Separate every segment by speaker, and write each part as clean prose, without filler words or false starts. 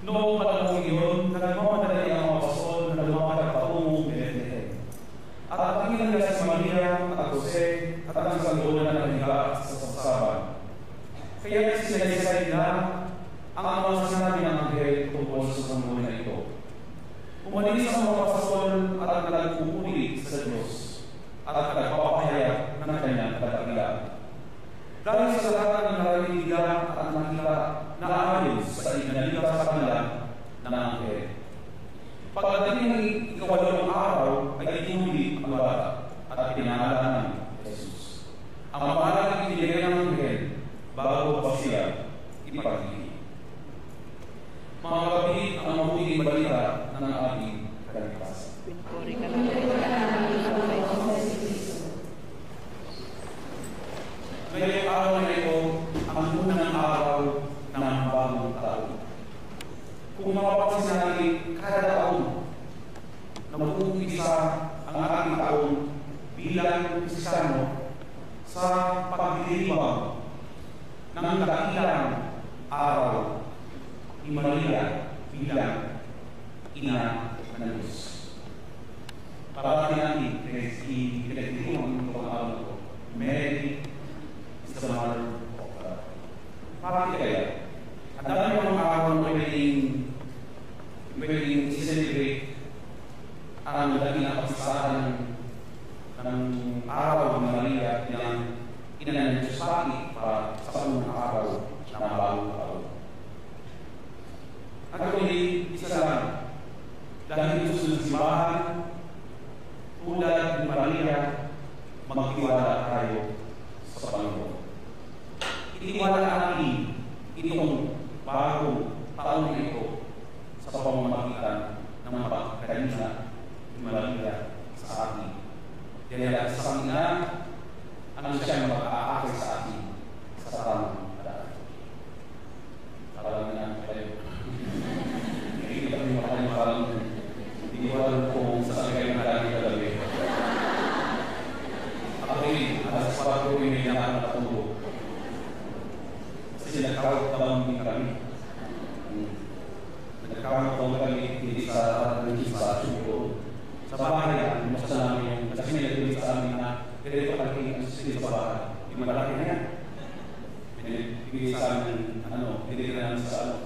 Speaker 1: Noong panahon iyon, nagmamadali ang mga apostol na lumakad patungong Bethlehem. At nakita nila si Maria at Jose at ang sanggol na naghiga sa sasaban. Kaya sinalaysay nila ang mga sinabi ng anghel tungkol sa sanggol na ito. Umalis ang mga apostol at nagpupuri sa Diyos at nagpapahayag ng kanyang kadakilaan. Dahil sa lahat ng naliligan at nakita na ayon sa inalita sa kanila ng anghel. Pagdating ng ikawalong araw ay itinuli ang bata at pinangalanan ng Jesus. Ang pangalan ay ibinigay ng anghel bago pa siya ipagiging. Mga kapatid, ang mabuting balita ng ating kaligtasan.
Speaker 2: Pinupuri ka lang.
Speaker 1: Ngayong araw na ito, ang unang araw ng bagong taon. Kung mapapansin natin, kada taon, nag-uumpisa ang ating taon bilang Kristiyano sa pagdiriwang ng dakilang araw ni Maria bilang ina ng Diyos. Parati natin, pinagdiriwang itong araw ko, Mary is the Mother of God. Parati kaya, ang dami ng mga araw na pwedeng i-celebrate ang dakilang pagsasahan ng araw ng Maria ng ina ng Diyos para sa unang araw ng bagong taon. At kundi, isa lang, dahil ito sa simbahan, tulad ni Maria, magtiwala tayo sa Panginoon. Itiwala natin itong bagong taon na ito sa pamamagitan ng mga pagkakanina ni Maria sa atin. Dahil sa kanila, ang siyang mag-aakay sa atin sa tamang paraan. Parang na kayo. Hindi kami makalim parang hindi ko alam kung saan kayo nakalagi kagabi. Ako rin, alas 4 ko yung nakatulog. Kasi nagkakawag din kami. Nagkakawag kami hindi sa legislation ko. Sa bahay, mas namin yung kasi may nagawin sa amin na ganito kalaki ang sisili sa bahay. Yung malaki na yan. Pinibigay sa amin, pinibigay na namin sa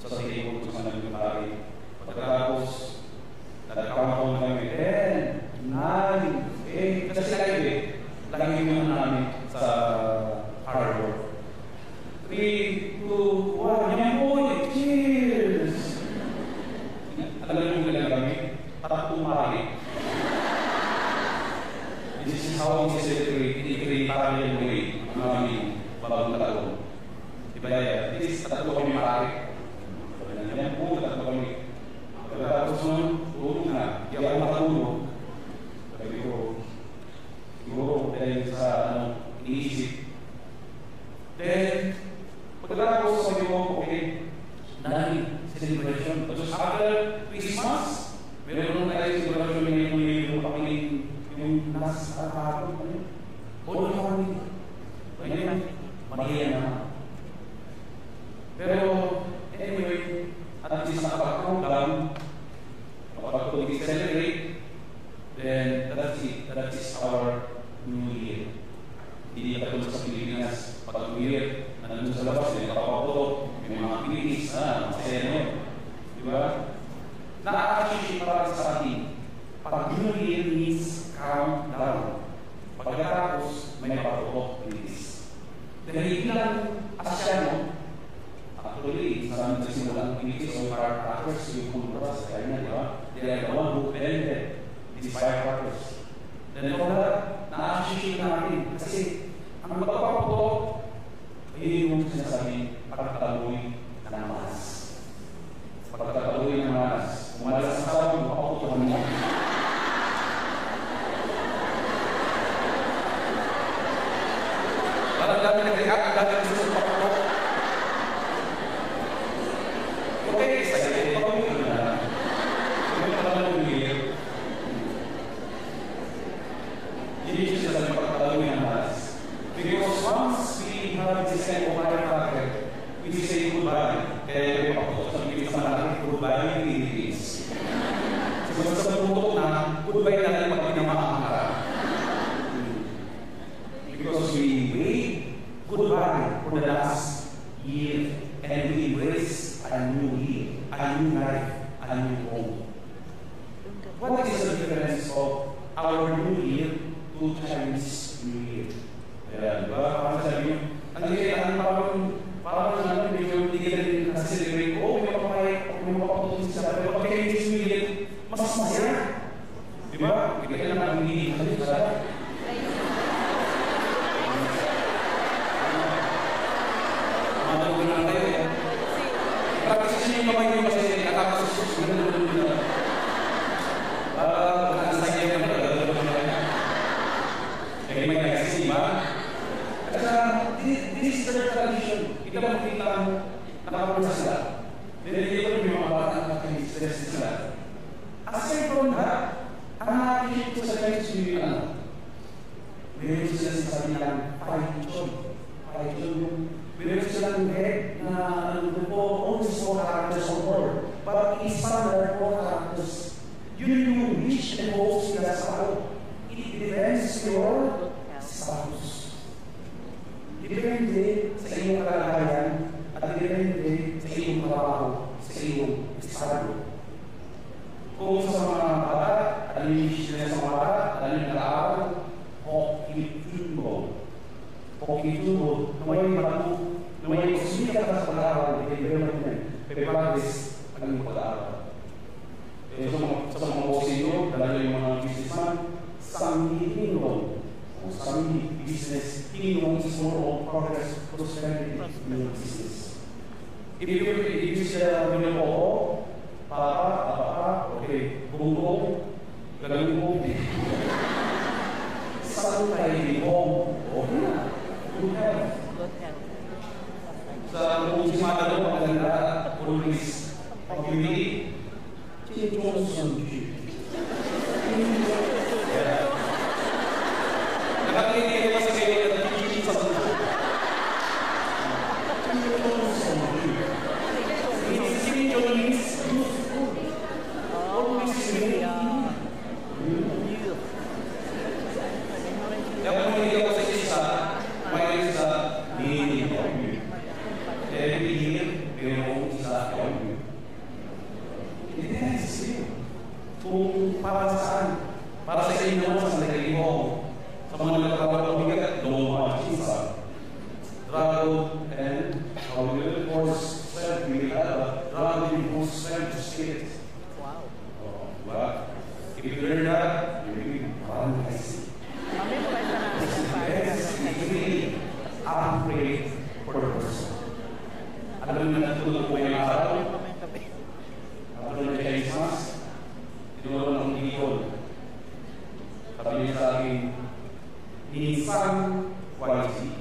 Speaker 1: table kung saan namin malaki. Pagkatapos, nagkakawag kami, 10, 9, 8, kasi lagi mo namin sa hardware. 3, 2, 1, yan po, cheers! Alam mo nila kami, tatlong mari. This is how we celebrate the Italian way, ang aming bagong taon. Diba yan? This is tatlo kami mari. Yan po, tatlo kami. Pagkatapos nun, tulog na. Di ako matulog. Sabi ko, siguro dahil sa iniisip. Then, pagkatapos sabi ko, okay, dahil celebration. Tapos after Christmas, meron tayo celebration yung pakiling yung nasa kahapon. Holy Family. Ayun, Maria naman. Pero, anyway, at least nakapag-program, nakapag-celebrate, then that's it. That is our New Year. Hindi katulad sa Pilipinas, pag New Year, nandun sa labas, may nakapaputo, may mga activities, masaya na yun. Diba? Na-associate para sa atin, pag New Year means countdown. Pagkatapos, may paputok activities. Dahil bilang Asyano, actually, sa amin nagsimula ang activities of firecrackers, yung kultura sa kanya, di ba? They are the one who invented these firecrackers. Then from that, na-associate natin. Kasi, ang magpapaputok, ay yung sinasabi, pagkataluy ng manas. Pagkataluy ng manas. Umalas ang sabang, magpapaputok Kasi sa puto na, goodbye na lang pag tinamaan ka. Because we wave goodbye for the last year and we embrace a new year, a new life, a new home. What is the difference of our new year to Chinese New Year? Ayan, diba? Parang sabi nyo, parang medyo hindi ka rin kasi-celebrate ko, may mapapatutin sila, pero pag Chinese New Year, mas masaya. Diba? Hindi ka lang ang hindi sa practice nyo yung kasi nakakasus nakasaya ka may nagkasisi ba? At this is the tradition. Ito ba makita mo nakapunta sila? Hindi ko yung mga bata na stress sila. Aside from that, ang nakikita ko sa Chinese New Year meron sila sa kanilang 5 Chon. Meron silang head na only 4 characters on board. But in standard 4 characters, yun yung wish and hopes nila sa tao. It depends your status. Depende sa iyong kalagayan at depende sa iyong trabaho, sa iyong estado. Kung sa mga bata, ano yung wish nila sa mga bata, ano yung nag-aaral, Hokitungo, naway matu, naway sumikat ka sa pag-aaral, practice ang pag-aaral. Sa mga bosinyo, dala yung mga businessman, samhihinong, business, hinong is more of progress, prosperity in your business. If you say, Papa, okay, bungkong, gagawin mo, saan tayo home, okay na. Good health. Sa kung simata mo, maganda, always, pag-ibig, nakakalitin ko sa kayo at nagiging sa mundo. Para saan? Para sa inyo sa nagiging mo. Sa mga nagkakaroon ng bigat, lumang isa. Drago and how we will force strength, we will have a drago will force strength to spirit. Wow. Diba? If you learn that, you will be paralyzed. It's really upgrade for the person. Alam mo na natulog po yung araw? Alam mo na kayo mas? Tinuro ng Bicol. Sabi niya sa akin, Nissan quality.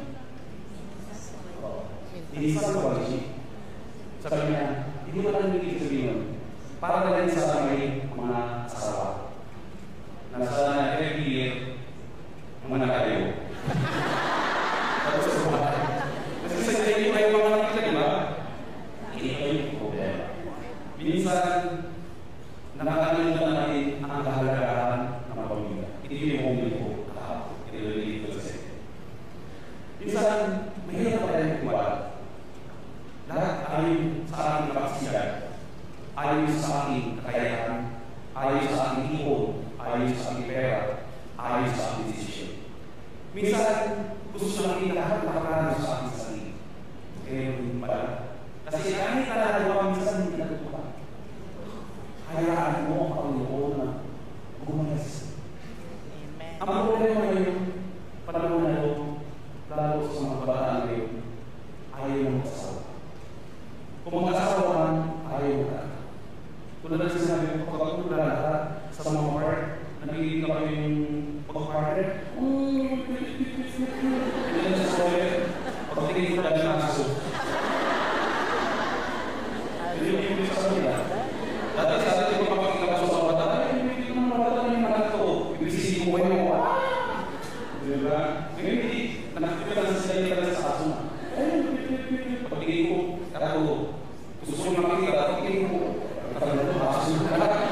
Speaker 1: Nissan quality. Sabi niya, hindi mo lang hindi sabihin yun. Para na rin sa may mga asawa. Nasa na every year, mga kayo. Tapos sa buhay. Kasi sa inyo kayo mga nakita, di ba? Hindi kayo yung problema. Minsan, nakakalimutan natin ang kahalagahan ng pamilya. Ito yung moment ko. Ito yung dito kasi. Minsan, mahirap pa tayo kumala. Lahat ayon sa aking kapasigan, ayon sa aking kakayahan, ayon sa aking ipon, ayon sa aking pera, ayon sa aking desisyon. Minsan, gusto natin lahat nakakano sa aking sarili. Kaya hindi pala. Kasi kahit nalagawa minsan hindi natutuwa. Hayaan mo ang Panginoon na gumalas. Ang problema ngayon, panahon na ito, lalo sa mga kabataan ngayon, ayaw ng mag-asawa. Kung mag-asawa man, ayaw ka. Tulad na sinabi ko, kapag lahat sa mga part, nagiging ka kayo yung pag-partner, hindi na sa soil, pagtingin ko dahil ng aso. Hindi yung sa kanila. Dati sa atin ko makakita ko sa bata, hindi ko naman bata yung anak ko. Ibisisi ko mo, diba? Ngayon hindi, nakikita lang sila yung talaga sa aso na. Pagtingin ko, ako, gusto ko makakita, pagtingin ko, aso na.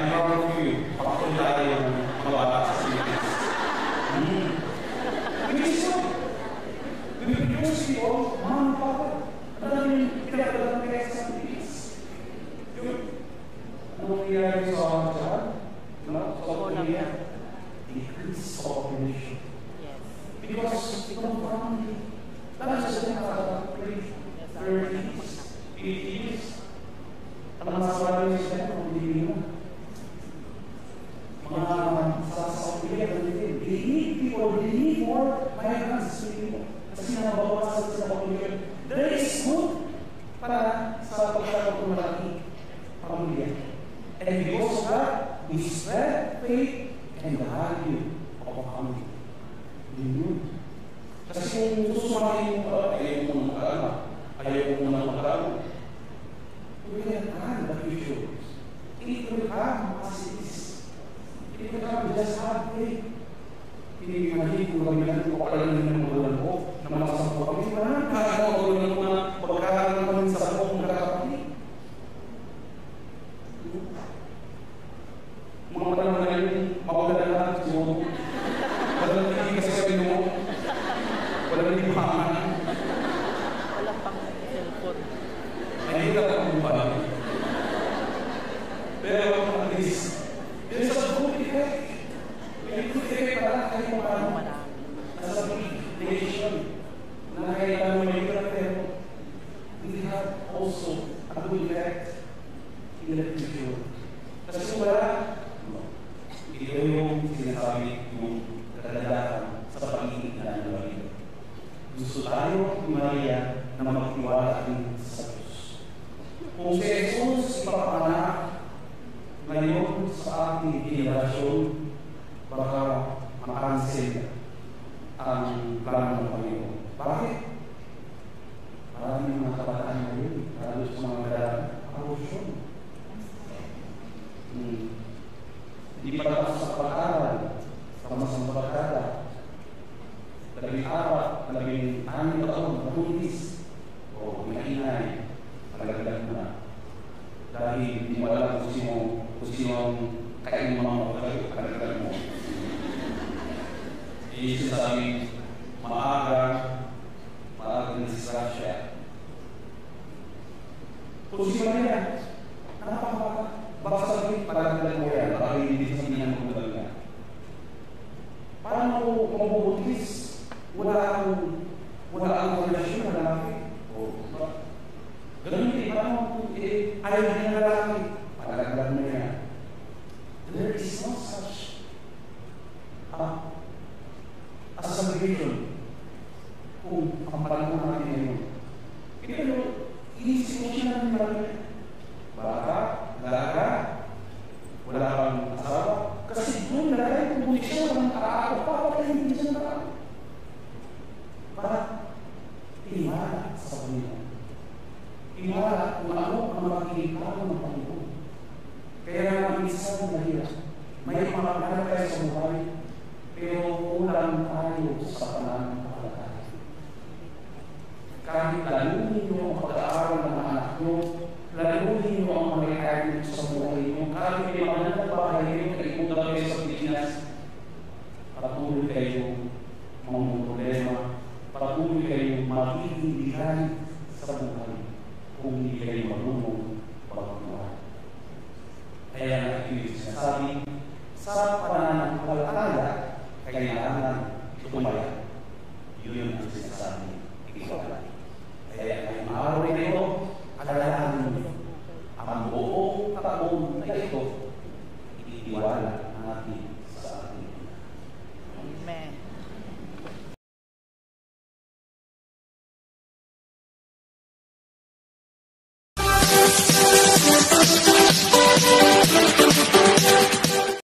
Speaker 1: proud of you. Pakakulit tayo ng mga bata sa Philippines. Which is what? We produce people, mom and papa. Ano namin pinagdalang kaya sa Philippines? Anong nangyayari sa Japan? Sa Korea? Decrease population. Because ito ang family. Lalo sa nakaka-30, 30s, 50s. Ang masasabi nyo sila kung hindi mo. Mga sa Korea, they need people, they need more migrants. Kasi nabawasan sa population. There is good para sa pagkakaroon ng malaki pamilya. And because of that, we spread faith and the value of a family. Yun. Kasi kung gusto sumahin mo, ayaw mo mag-anak, ayaw mo mag-anak, we can plan the future. It will come as it is. It will come just have faith. Hindi mali kung kami lang kung pala ng magulang ko, na makasampo kami, wala kaya magulang ko na pagkakaroon naman sa buong nakakapit. Mga panahon na yun, mawala na siguro. Wala na hindi kasi sabi mo, wala na hindi pahaman.
Speaker 2: Wala pang cellphone.
Speaker 1: Ay, hindi ka kung ba? Pero at least, there's a good effect. May good effect pala kahit mo paano. Nasa nation, na kahit ano may good pero we have also a good effect in the future. Kasi wala, ito yung sinasabi yung katagadahan sa pag-ibig na ng gusto tayo ni Maria na magtiwala din sa Diyos. Kung si Jesus ipapanganak ngayon sa ating generasyon, baka makancel ang plano ng Panginoon. Bakit? Maraming mga kabataan ngayon, lalo sa mga abortion. Hindi pa tapos sa pag-aaral, sa masamang pagkada. 14, 16 na taon, nabuntis. O mainay, palagdag mo na. Dahil hindi mo alam kung sino ang kain mo mga palagdag mo. Sinasabi, maaga na disgrasya. Kung si Maria, napakabaka. Baka sabihin, palagdag mo yan, baka hindi sabihin ng magbudag na. Paano kung mabubuntis? Wala ang relasyon na lalaki. Ganun din, paano kung ayaw niya na lalaki? Palagdag mo yan. There is no such assumption kung ang panahon natin ngayon. Pero, inisip mo siya namin marami. Baka, dalaga, wala kang asawa. Kasi doon nalagay kung bulit siya, walang kaako, papatayin din siya ng kaako. Para tiwala sa Panginoon. Tiwala kung ano ang magiging plano ng Panginoon. Kaya nga minsan nahirap. May mga tayo sa buhay, pero kulang tayo sa pananampalataya. Kahit lalunin niyo ang pag-aaral ng anak niyo, lalunin niyo ang mga requirements sa buhay niyo, kahit may mga nagbahay niyo, kaipunta kayo sa Pilipinas, patuloy kayo mga problema, patuloy kayo maghihindihan sa buhay kung hindi kayo marunong pagbuhay. Kaya nga ito sinasabi, sa pananampalataya, kailangan tumaya. Yun ang sinasabi. Kaya ngayong araw na ito, alalahanin niyo ang buong taon na ito